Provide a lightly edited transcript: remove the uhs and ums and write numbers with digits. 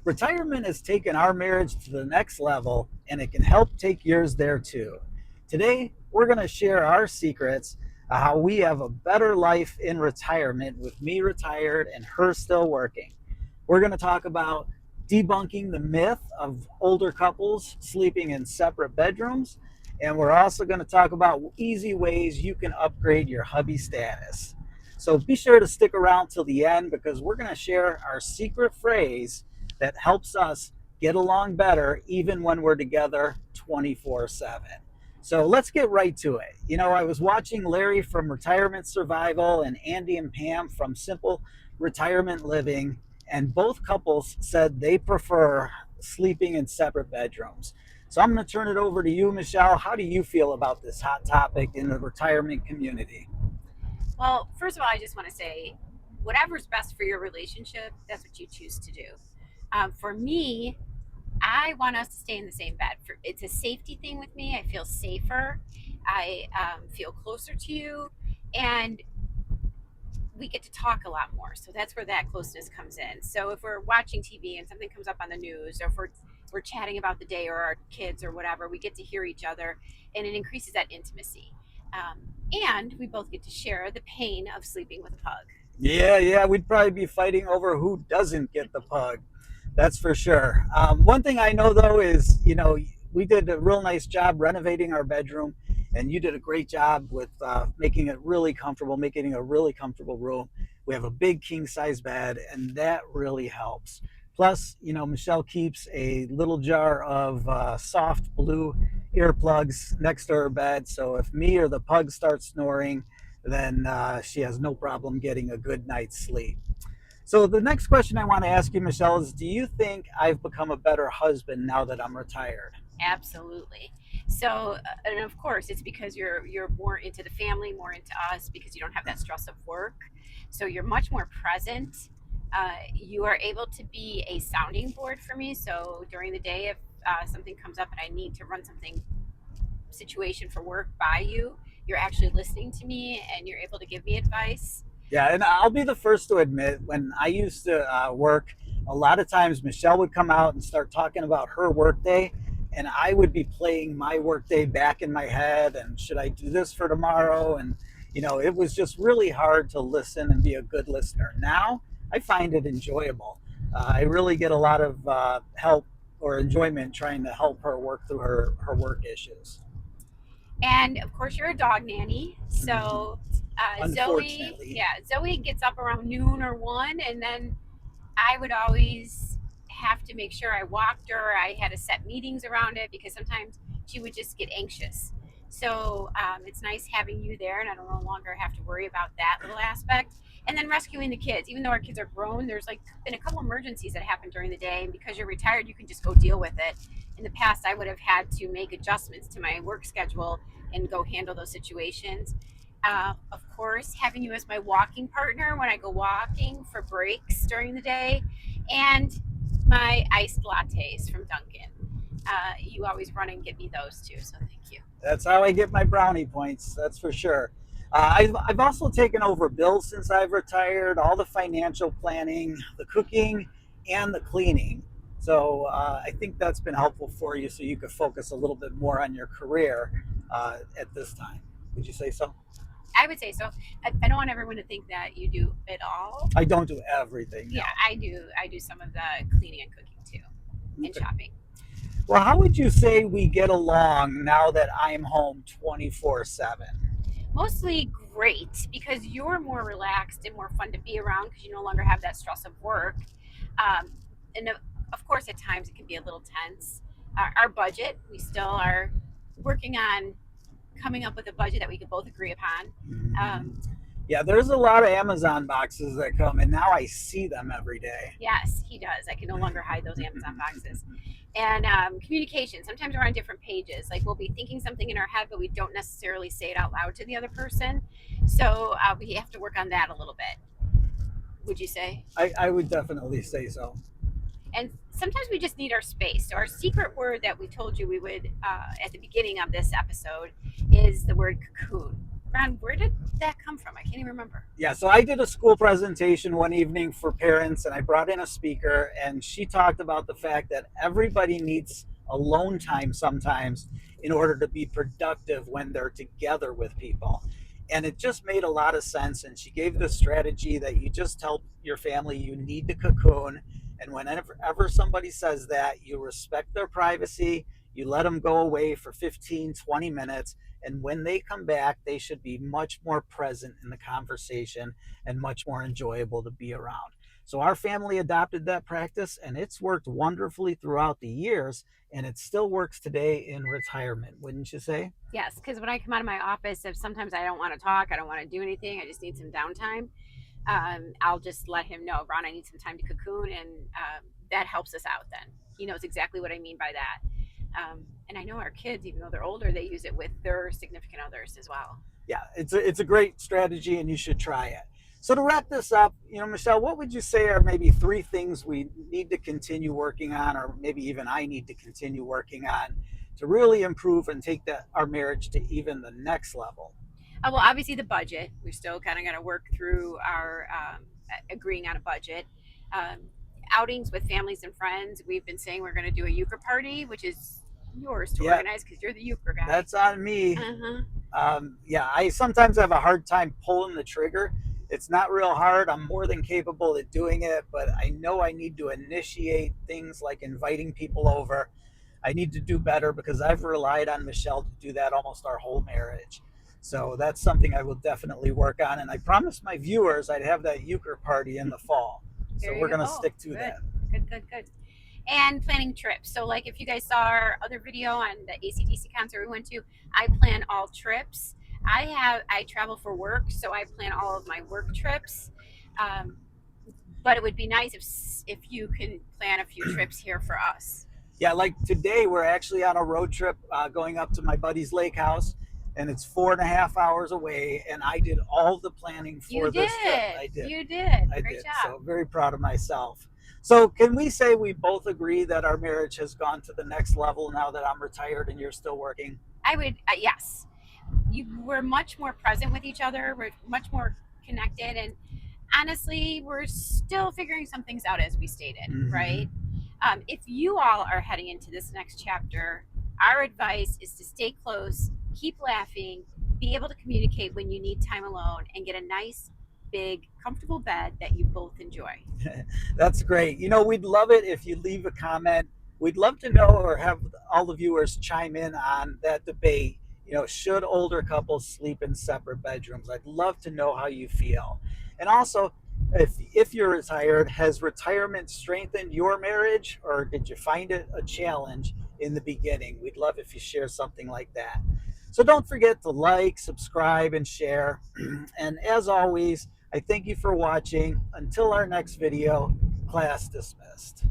Retirement has taken our marriage to the next level, and it can help take yours there too. Today, we're going to share our secrets of how we have a better life in retirement with me retired and her still working. We're going to talk about debunking the myth of older couples sleeping in separate bedrooms. And we're also going to talk about easy ways you can upgrade your hubby status. So be sure to stick around till the end because we're going to share our secret phrase that helps us get along better even when we're together 24/7. So let's get right to it. I was watching Larry from Retirement Survival and Andy and Pam from Simple Retirement Living, and both couples said they prefer sleeping in separate bedrooms. So I'm going to turn it over to you, Michelle. How do you feel about this hot topic in the retirement community? Well, first of all, I just want to say whatever's best for your relationship, that's what you choose to do. For me, I want us to stay in the same bed. It's a safety thing with me. I feel safer. I feel closer to you. And we get to talk a lot more. So that's where that closeness comes in. So if we're watching TV and something comes up on the news, or if we're chatting about the day or our kids or whatever, we get to hear each other, and it increases that intimacy. Um, and we both get to share the pain of sleeping with a pug. Yeah, we'd probably be fighting over who doesn't get the pug. That's for sure. One thing I know though is, we did a real nice job renovating our bedroom, and you did a great job with making it really comfortable, making it a really comfortable room. We have a big king size bed, and that really helps. Plus, Michelle keeps a little jar of soft blue earplugs next to her bed. So if me or the pug starts snoring, then she has no problem getting a good night's sleep. So the next question I want to ask you, Michelle, is do you think I've become a better husband now that I'm retired? Absolutely. So, and of course, it's because you're more into the family, more into us, because you don't have that stress of work. So you're much more present. You are able to be a sounding board for me. So during the day, if something comes up and I need to run something situation for work by you, you're actually listening to me and you're able to give me advice. Yeah, and I'll be the first to admit when I used to work, a lot of times Michelle would come out and start talking about her workday, and I would be playing my workday back in my head. And should I do this for tomorrow? And it was just really hard to listen and be a good listener. Now I find it enjoyable. I really get a lot of help or enjoyment trying to help her work through her work issues. And of course, you're a dog nanny. Mhm. So Zoe, Unfortunately. yeah, Zoe gets up around noon or one, and then I would always have to make sure I walked her. I had to set meetings around it because sometimes she would just get anxious. So it's nice having you there, and I don't no longer have to worry about that little aspect. And then rescuing the kids, even though our kids are grown, there's like been a couple emergencies that happen during the day, and because you're retired, you can just go deal with it. In the past, I would have had to make adjustments to my work schedule and go handle those situations. Of course, having you as my walking partner when I go walking for breaks during the day, and my iced lattes from Dunkin'. You always run and get me those too, so thank you. That's how I get my brownie points. That's for sure. I've also taken over bills since I've retired, all the financial planning, the cooking, and the cleaning. So I think that's been helpful for you so you could focus a little bit more on your career at this time. Would you say so? I would say so. I don't want everyone to think that you do it all. I don't do everything, no. Yeah, I do. I do some of the cleaning and cooking too, and Okay. shopping. Well, how would you say we get along now that I'm home 24/7? Mostly great because you're more relaxed and more fun to be around because you no longer have that stress of work. Um, and of course, at times it can be a little tense. Our budget, we still are working on coming up with a budget that we could both agree upon. Mhm. Um, Yeah, there's a lot of Amazon boxes that come, and now I see them every day. yes, he does. I can no longer hide those Amazon boxes. And communication. Sometimes we're on different pages. Like we'll be thinking something in our head, but we don't necessarily say it out loud to the other person. So we have to work on that a little bit. Would you say? I would definitely say so. And sometimes we just need our space. So our secret word that we told you we would at the beginning of this episode is the word cocoon, Ron, where did that come from? I can't even remember. Yeah, so I did a school presentation one evening for parents, and I brought in a speaker, and she talked about the fact that everybody needs alone time sometimes in order to be productive when they're together with people. And it just made a lot of sense. And she gave the strategy that you just tell your family you need to cocoon. And whenever somebody says that, you respect their privacy, you let them go away for 15, 20 minutes, and when they come back, they should be much more present in the conversation and much more enjoyable to be around. So our family adopted that practice, and it's worked wonderfully throughout the years, and it still works today in retirement, wouldn't you say? Yes, because when I come out of my office, if sometimes I don't want to talk, I don't want to do anything, I just need some downtime. I'll just let him know, Ron, I need some time to cocoon, and that helps us out. Then he knows exactly what I mean by that. And I know our kids, even though they're older, they use it with their significant others as well. Yeah, it's a great strategy, and you should try it. So to wrap this up, Michelle, what would you say are maybe three things we need to continue working on, or maybe even I need to continue working on to really improve and take our marriage to even the next level? Well, obviously the budget. We're still kind of going to work through our agreeing on a budget. Um, Outings with families and friends. We've been saying we're going to do a euchre party, which is yours to Yeah, organize because you're the euchre guy. that's on me. Uh huh. Yeah, I sometimes have a hard time pulling the trigger. It's not real hard. I'm more than capable of doing it, but I know I need to initiate things like inviting people over. I need to do better because I've relied on Michelle to do that almost our whole marriage. So that's something I will definitely work on. And I promised my viewers I'd have that euchre party in the fall. So There you we're go. going to Oh, stick to good, that. good, good, good. And planning trips. So, like if you guys saw our other video on the ACDC concert we went to, I plan all trips. I travel for work, so I plan all of my work trips. Um, but it would be nice if you can plan a few trips here for us. Yeah, like today we're actually on a road trip going up to my buddy's lake house, and it's 4.5 hours away. And I did all the planning You for this trip. did. I did. You did. I Great did. job. So very proud of myself. So can we say we both agree that our marriage has gone to the next level now that I'm retired and you're still working? I would, yes. We're much more present with each other. We're much more connected, and honestly, we're still figuring some things out as we stated, Mm-hmm. right? If you all are heading into this next chapter, our advice is to stay close, keep laughing, be able to communicate when you need time alone, and get a nice, big, comfortable bed that you both enjoy. That's great. We'd love it if you leave a comment. We'd love to know or have all the viewers chime in on that debate. Should older couples sleep in separate bedrooms? I'd love to know how you feel. And also, if you're retired, has retirement strengthened your marriage or did you find it a challenge in the beginning? We'd love if you share something like that. So don't forget to like, subscribe, and share. And as always, I thank you for watching. Until our next video, class dismissed.